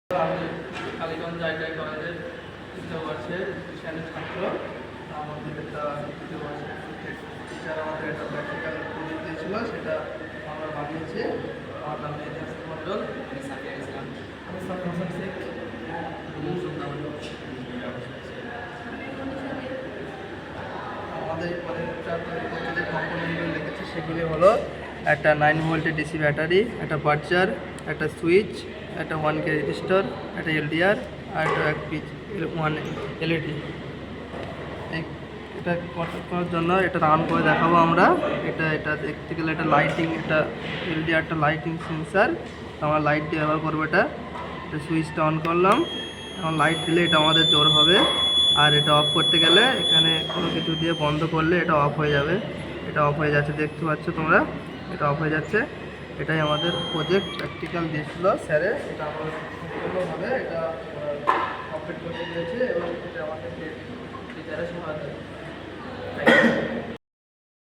আমি কালীগঞ্জ আইটিআই কলেজের তৃতীয় বর্ষের বিজ্ঞানের ছাত্র। আমাদের একটা তৃতীয় বর্ষের টিচার আমাদের একটা প্র্যাকটিক্যাল প্রজেক্ট দিয়েছিল, সেটা আমরা বানিয়েছি। আমার নাম ইতিহাস মণ্ডল, আমি সাকিয়া ইসলাম, আমি সাকিব হাসান শেখ, আমাদের প্রজেক্টটা তৈরি করতে যে কম্পোনেন্টগুলো লিখেছি সেগুলি হলো একটা 9 ভোল্টের ডিসি ব্যাটারি, একটা বার্চার, একটা সুইচ, একটা 1K রেজিস্টার, একটা এলডিআর আর একটা এক পিচ 1 এলইডি। এটা করার জন্য এটা রান করে দেখাবো আমরা। এটা দেখতে গেলে এটা লাইটিং, এটা এলডিআরটা লাইটিং সেন্সার, আমরা লাইট দিয়ে ব্যবহার করবো। এটা সুইচটা অন করলাম, এখন লাইট দিলে এটা আমাদের জোর হবে। আর এটা অফ করতে গেলে এখানে কোনো কিছু দিয়ে বন্ধ করলে এটা অফ হয়ে যাবে। এটা অফ হয়ে যাচ্ছে, দেখতে পাচ্ছ তোমরা, এটা অফ হয়ে যাচ্ছে। এটাই আমাদের প্রজেক্ট প্র্যাকটিক্যাল দিয়েছিল স্যারে, এটা আমাদের সম্পূর্ণভাবে এটা কমপ্লিট করতে দিয়েছে এবং এটা আমাদের টিচারের সহায়তা।